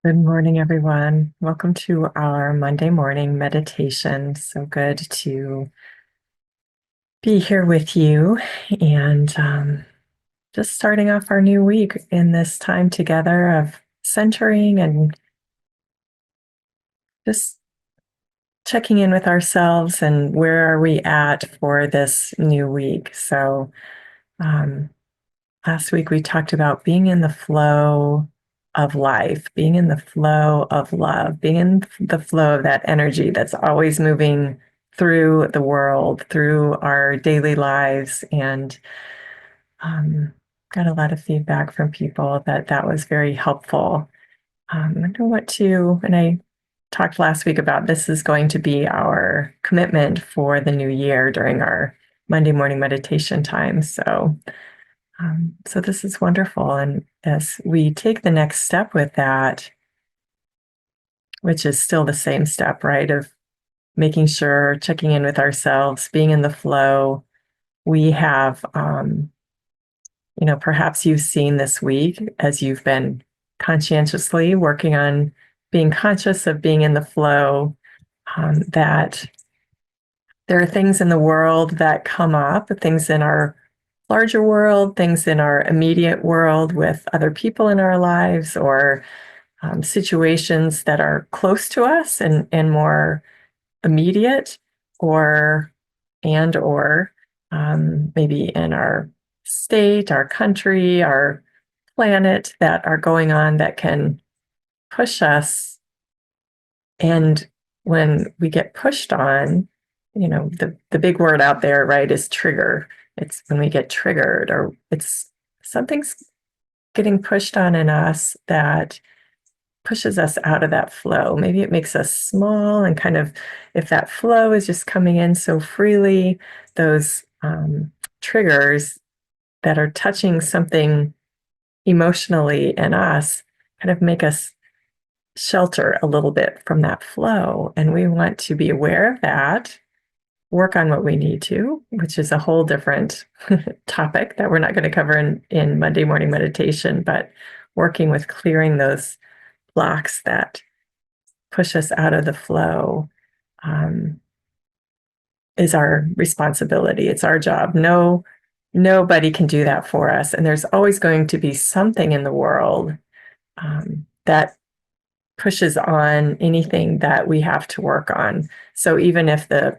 Good morning, everyone. Welcome to our Monday morning meditation. So good to be here with you and just starting off our new week in this time together of centering and just checking in with ourselves and where are we at for this new week. So um, last week we talked about being in the flow of life, being in the flow of love, being in the flow of that energy that's always moving through the world, through our daily lives. And um, got a lot of feedback from people that that was very helpful. I wonder what to, and I talked last week about this is going to be our commitment for the new year during our Monday morning meditation time. So this is wonderful. And as we take the next step with that, which is still the same step, right, of making sure, checking in with ourselves, being in the flow, we have, perhaps you've seen this week as you've been conscientiously working on being conscious of being in the flow, that there are things in the world that come up, things in our larger world, things in our immediate world with other people in our lives, or situations that are close to us and more immediate, or maybe in our state, our country, our planet that are going on that can push us. And when we get pushed on, the big word out there, right, is trigger. It's when we get triggered, or it's something's getting pushed on in us that pushes us out of that flow. Maybe it makes us small and kind of, if that flow is just coming in so freely, those triggers that are touching something emotionally in us kind of make us shelter a little bit from that flow. And we want to be aware of that, work on what we need to, which is a whole different topic that we're not going to cover in Monday morning meditation, but working with clearing those blocks that push us out of the flow um, is our responsibility. It's our job. Nobody can do that for us. And there's always going to be something in the world that pushes on anything that we have to work on. So even if the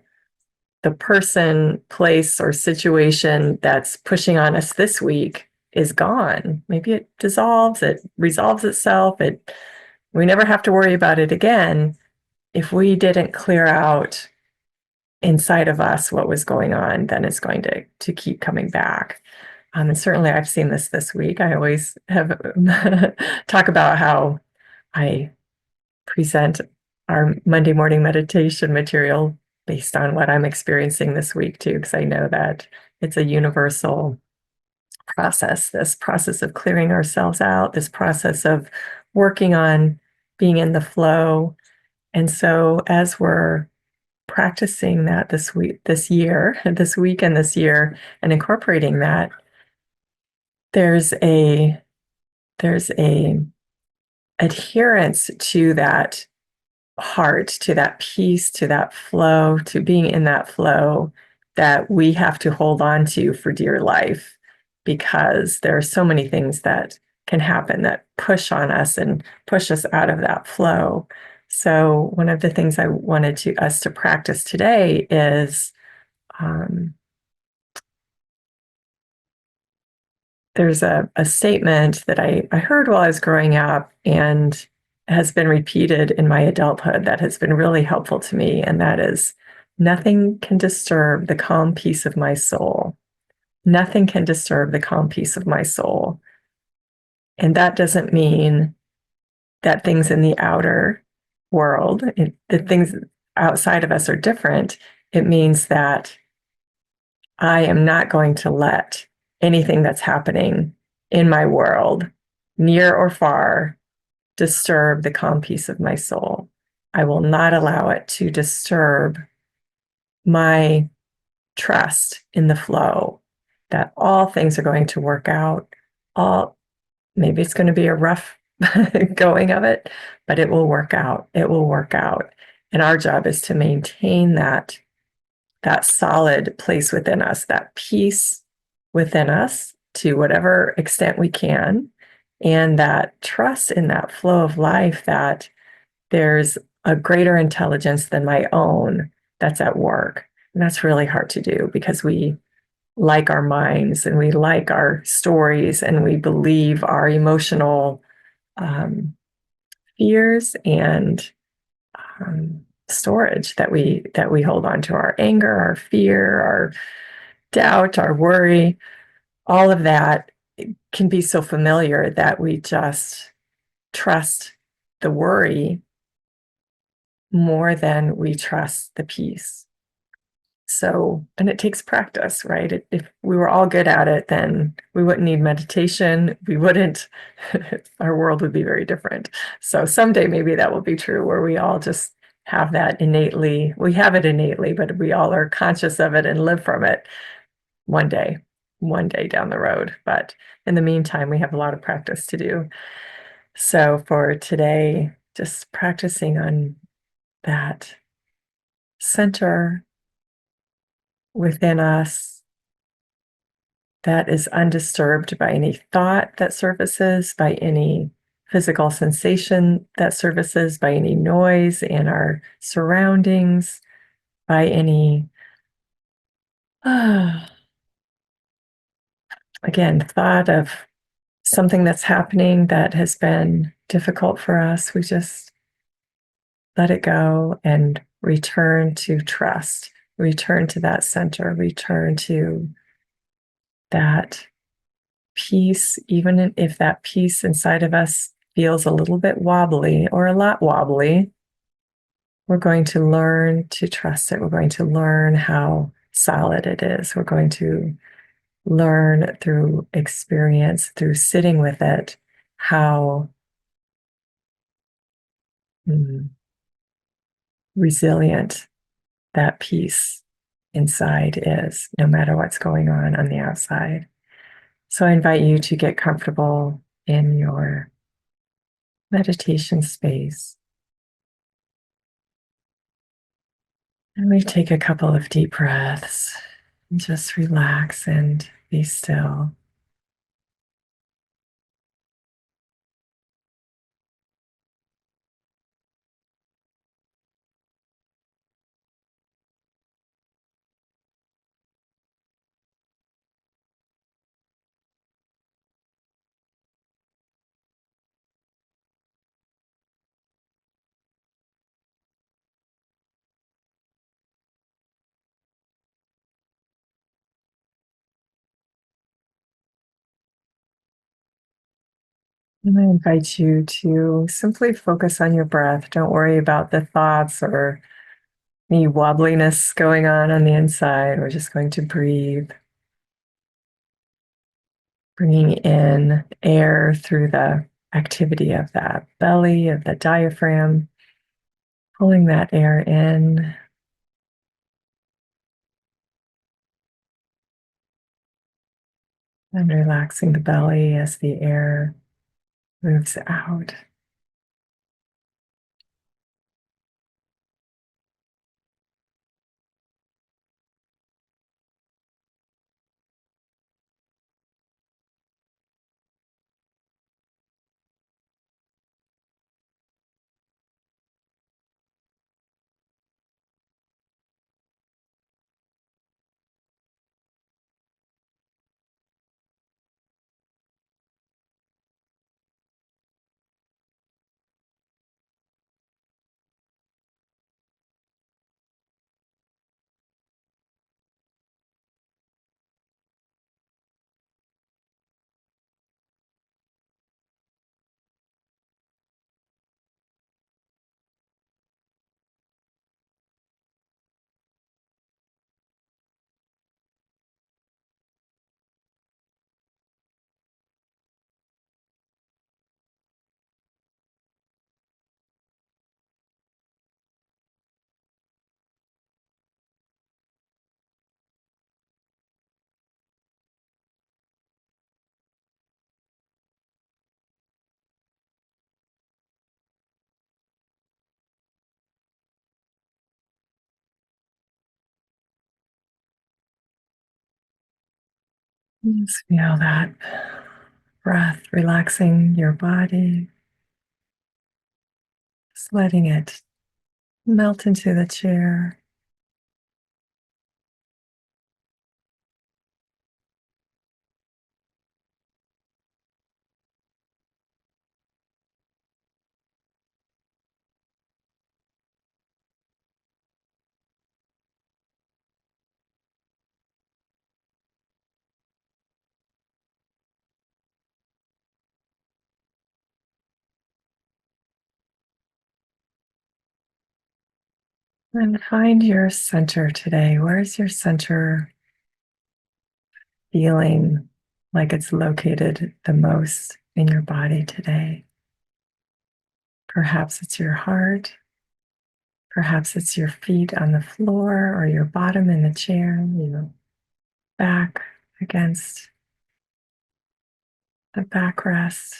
person, place, or situation that's pushing on us this week is gone, maybe it dissolves, it resolves itself, we never have to worry about it again. If we didn't clear out inside of us what was going on, then it's going to keep coming back. And certainly I've seen this week. I always have talk about how I present our Monday morning meditation material based on what I'm experiencing this week too, because I know that it's a universal process, this process of clearing ourselves out, this process of working on being in the flow. And so as we're practicing that this week, this year, this week and this year, and incorporating that, there's a adherence to that heart, to that peace, to that flow, to being in that flow that we have to hold on to for dear life, because there are so many things that can happen that push on us and push us out of that flow. So one of the things I wanted us to practice today is um, there's a statement that I heard while I was growing up and has been repeated in my adulthood that has been really helpful to me. And that is, nothing can disturb the calm peace of my soul. Nothing can disturb the calm peace of my soul. And that doesn't mean that things in the outer world, that things outside of us are different. It means that I am not going to let anything that's happening in my world, near or far, disturb the calm peace of my soul. I will not allow it to disturb my trust in the flow, that all things are going to work out. All Maybe it's going to be a rough going of it, but it will work out. It will work out. And our job is to maintain that solid place within us, that peace within us to whatever extent we can, and that trust in that flow of life that there's a greater intelligence than my own that's at work. And that's really hard to do because we like our minds and we like our stories and we believe our emotional um, fears and storage that we hold on to, our anger, our fear, our doubt, our worry. All of that can be so familiar that we just trust the worry more than we trust the peace. So, and it takes practice, right? If we were all good at it, then we wouldn't need meditation. We wouldn't, our world would be very different. So someday maybe that will be true where we all just have that innately. We have it innately, but we all are conscious of it and live from it one day, one day down the road. But in the meantime, we have a lot of practice to do. So for today, just practicing on that center within us that is undisturbed by any thought that surfaces, by any physical sensation that surfaces, by any noise in our surroundings, by any, again, thought of something that's happening that has been difficult for us. We just let it go and return to trust, return to that center, return to that peace, even if that peace inside of us feels a little bit wobbly or a lot wobbly, we're going to learn to trust it. We're going to learn how solid it is. We're going to learn through experience, through sitting with it, how resilient that peace inside is, no matter what's going on the outside. So I invite you to get comfortable in your meditation space. And we take a couple of deep breaths and just relax and be still. And I invite you to simply focus on your breath. Don't worry about the thoughts or any wobbliness going on the inside. We're just going to breathe, bringing in air through the activity of that belly, of the diaphragm, pulling that air in and relaxing the belly as the air moves out. Just feel that breath relaxing your body, just letting it melt into the chair. And find your center today. Where is your center feeling like it's located the most in your body today? Perhaps it's your heart. Perhaps it's your feet on the floor or your bottom in the chair, your back against the backrest.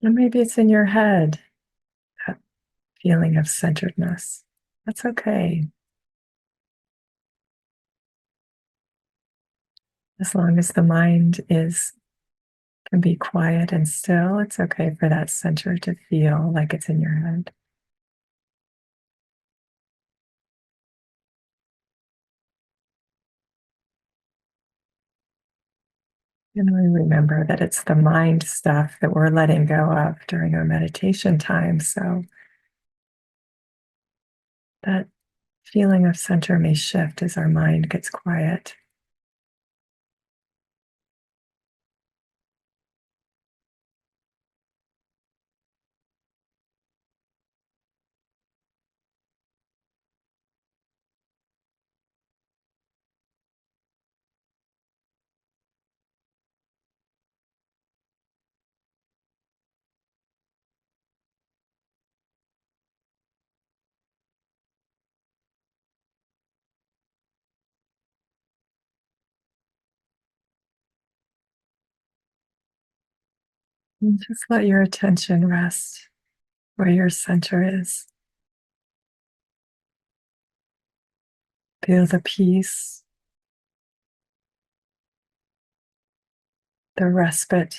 Or maybe it's in your head, that feeling of centeredness. That's okay. As long as the mind can be quiet and still, it's okay for that center to feel like it's in your head. And we remember that it's the mind stuff that we're letting go of during our meditation time. So that feeling of center may shift as our mind gets quiet. And just let your attention rest where your center is. Feel the peace, the respite,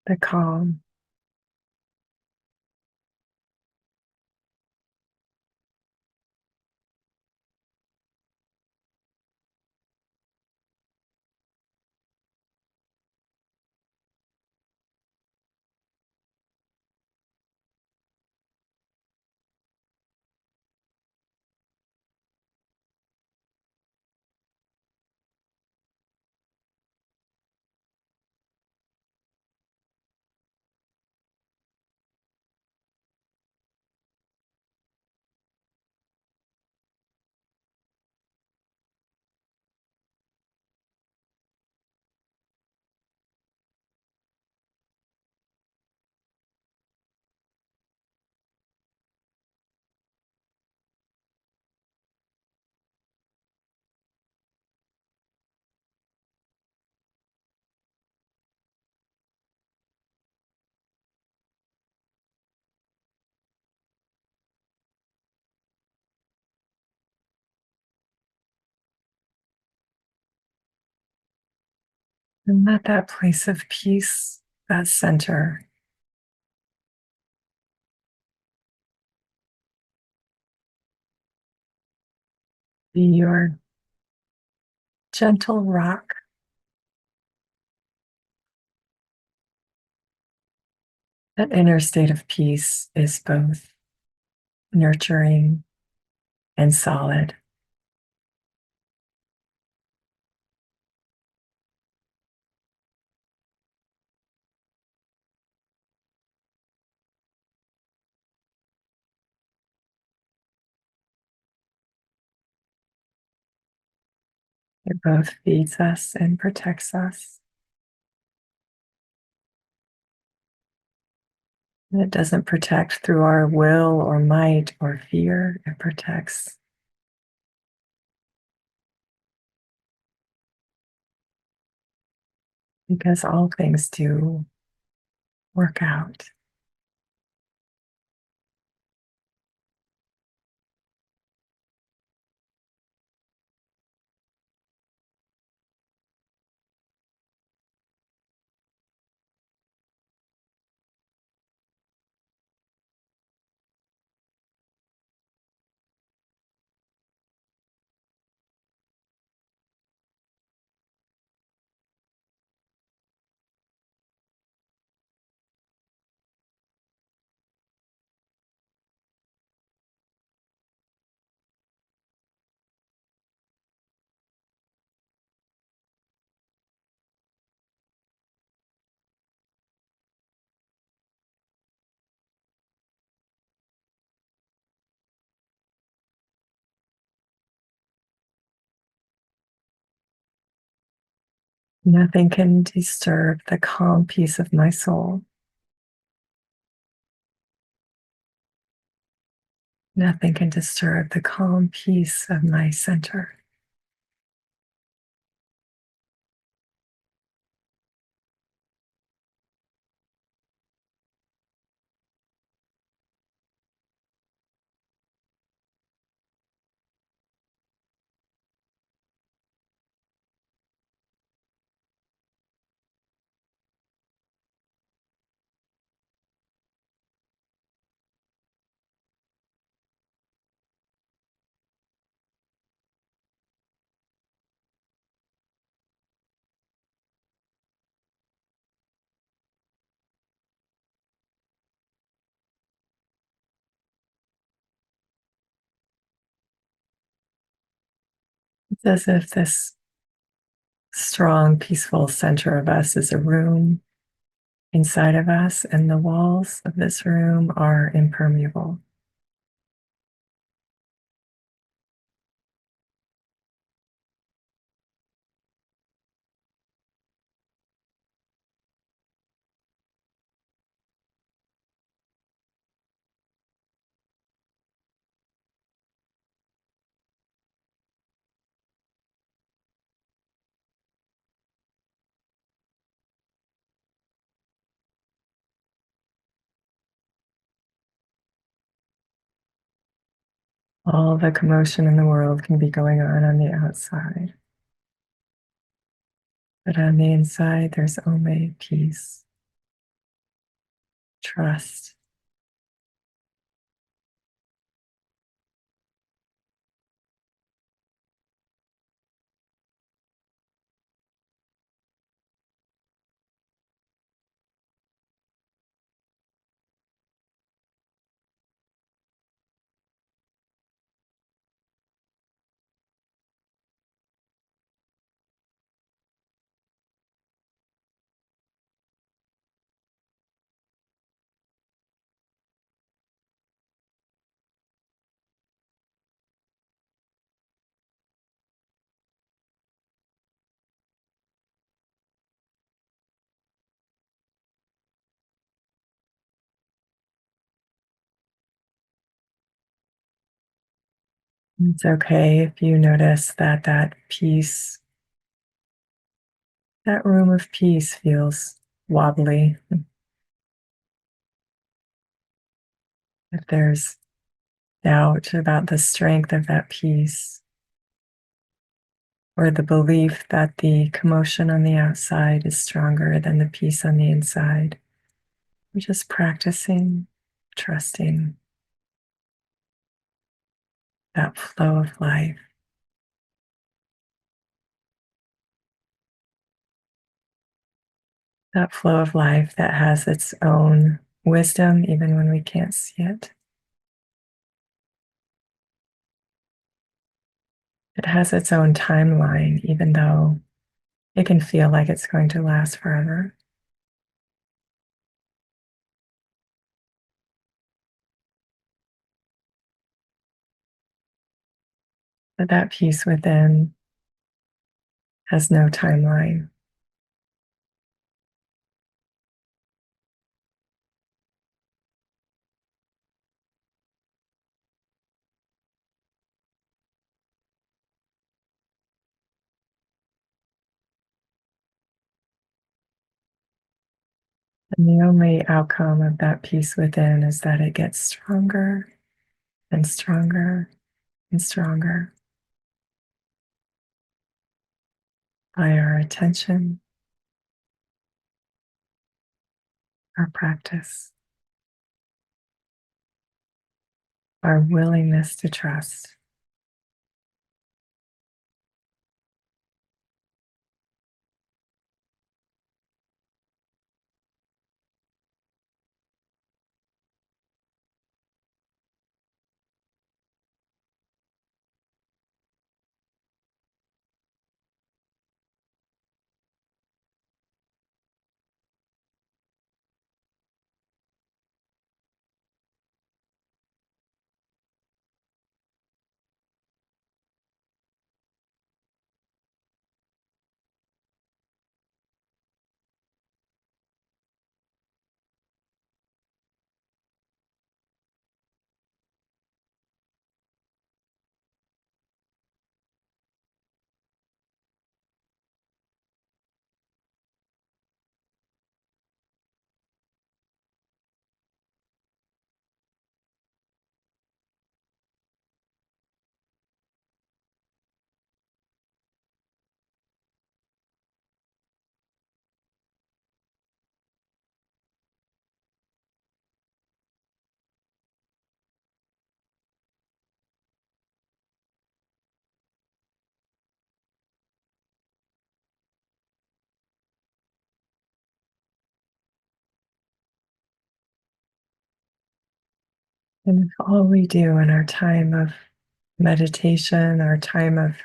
the calm. And let that place of peace, that center, be your gentle rock. That inner state of peace is both nurturing and solid. It both feeds us and protects us. And it doesn't protect through our will or might or fear. It protects because all things do work out. Nothing can disturb the calm peace of my soul. Nothing can disturb the calm peace of my center. It's as if this strong, peaceful center of us is a room inside of us, and the walls of this room are impermeable. All the commotion in the world can be going on the outside, but on the inside, there's only peace, trust. It's okay if you notice that that peace, that room of peace feels wobbly. If there's doubt about the strength of that peace, or the belief that the commotion on the outside is stronger than the peace on the inside, we're just practicing trusting that flow of life, that flow of life that has its own wisdom, even when we can't see it. It has its own timeline, even though it can feel like it's going to last forever. But that peace within has no timeline. And the only outcome of that peace within is that it gets stronger and stronger and stronger by our attention, our practice, our willingness to trust. And if all we do in our time of meditation, our time of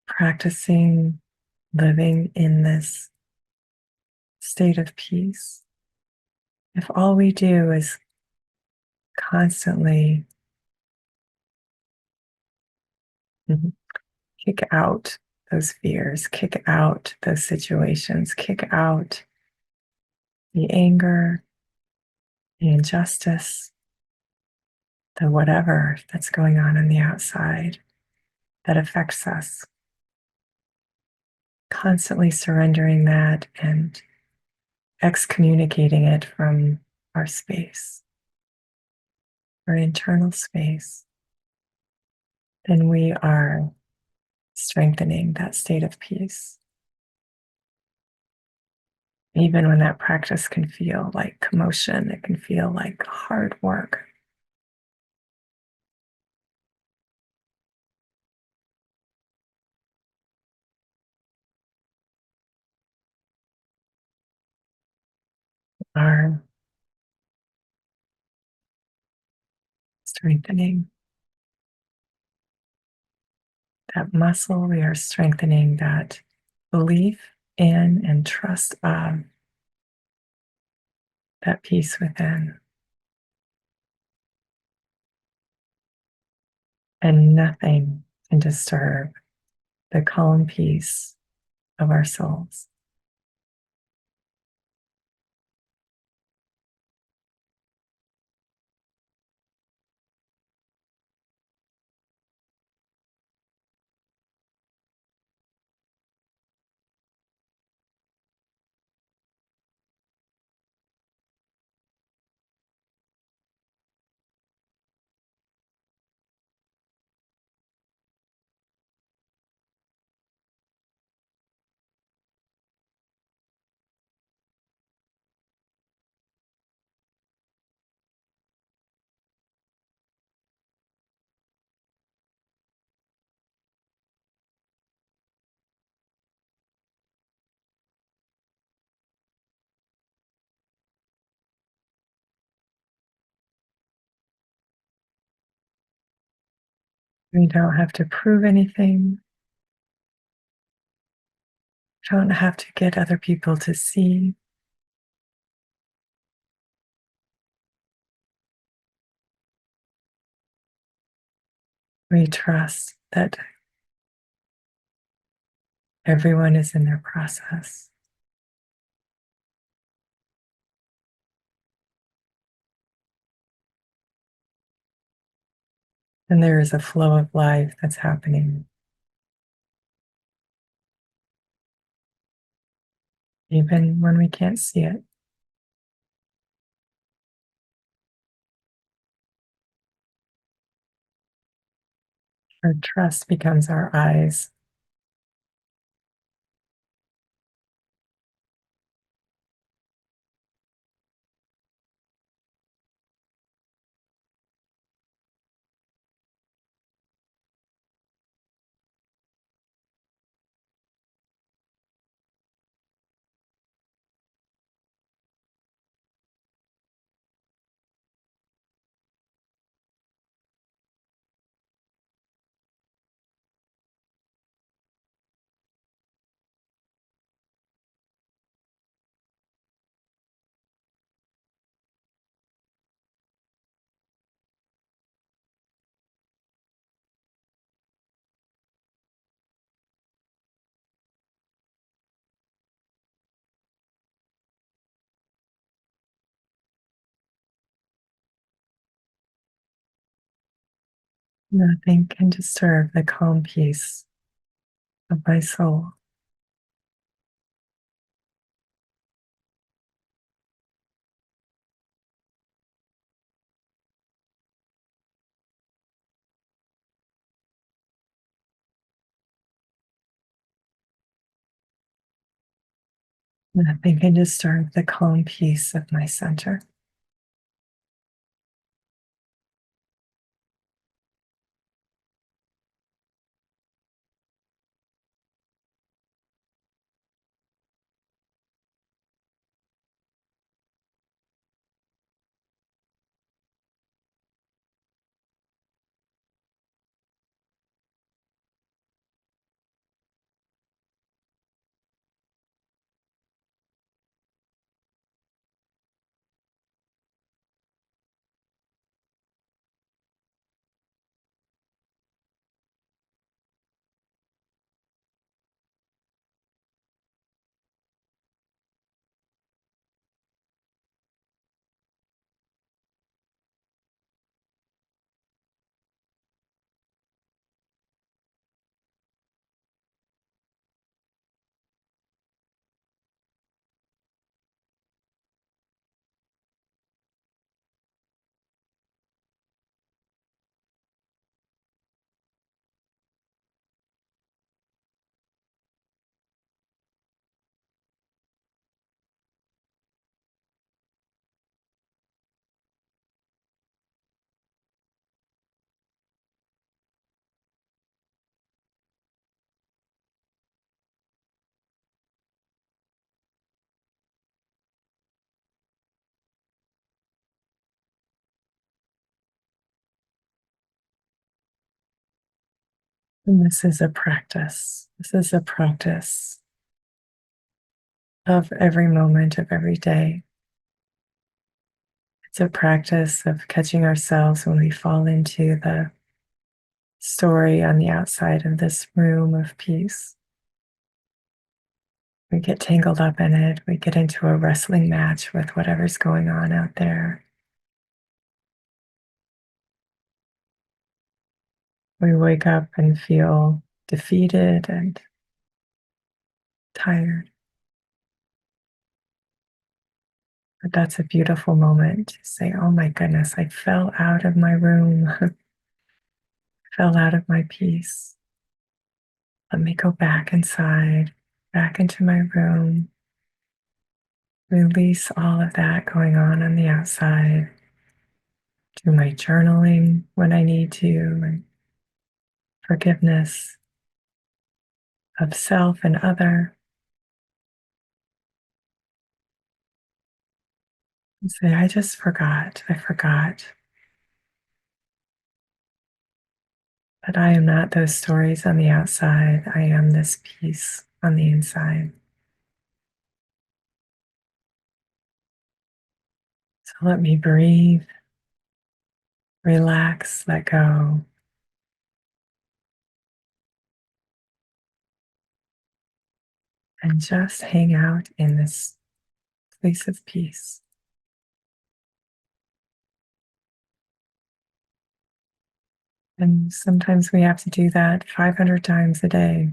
practicing living in this state of peace, if all we do is constantly kick out those fears, kick out those situations, kick out the anger, the injustice, the whatever that's going on the outside that affects us, constantly surrendering that and excommunicating it from our space, our internal space, then we are strengthening that state of peace. Even when that practice can feel like commotion, it can feel like hard work. Are strengthening that muscle, we are strengthening that belief in and trust of that peace within. And nothing can disturb the calm peace of our souls. We don't have to prove anything. We don't have to get other people to see. We trust that everyone is in their process. And there is a flow of life that's happening, even when we can't see it. Our trust becomes our eyes. Nothing can disturb the calm peace of my soul. Nothing can disturb the calm peace of my center. And this is a practice. This is a practice of every moment of every day. It's a practice of catching ourselves when we fall into the story on the outside of this room of peace. We get tangled up in it. We get into a wrestling match with whatever's going on out there. We wake up and feel defeated and tired. But that's a beautiful moment to say, oh my goodness, I fell out of my room, fell out of my peace. Let me go back inside, back into my room, release all of that going on the outside, do my journaling when I need to, and forgiveness of self and other. And say, I just forgot. I forgot that I am not those stories on the outside. I am this peace on the inside. So let me breathe, relax, let go. And just hang out in this place of peace. And sometimes we have to do that 500 times a day.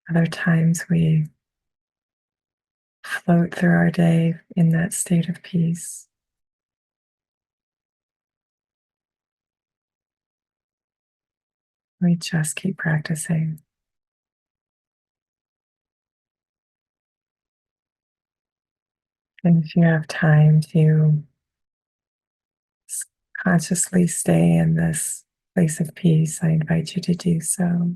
Other times we float through our day in that state of peace. We just keep practicing. And if you have time to consciously stay in this place of peace, I invite you to do so.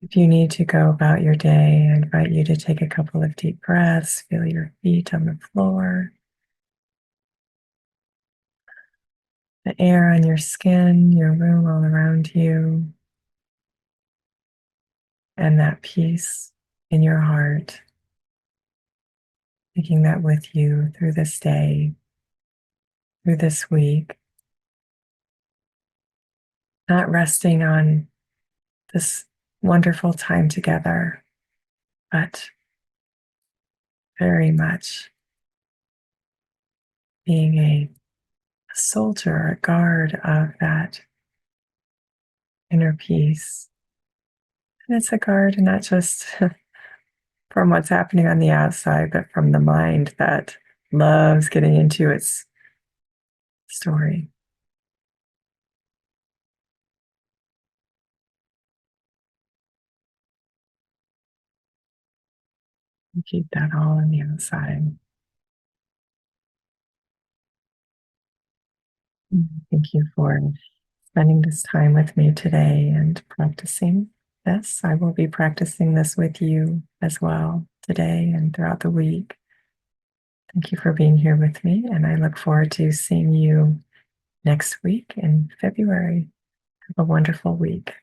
If you need to go about your day, I invite you to take a couple of deep breaths, feel your feet on the floor, the air on your skin, your room all around you, and that peace in your heart, taking that with you through this day, through this week, not resting on this wonderful time together, but very much being a soldier, a guard of that inner peace. And it's a guard not just from what's happening on the outside, but from the mind that loves getting into its story. And keep that all on the outside. Thank you for spending this time with me today and practicing this. I will be practicing this with you as well today and throughout the week. Thank you for being here with me, and I look forward to seeing you next week in February. Have a wonderful week.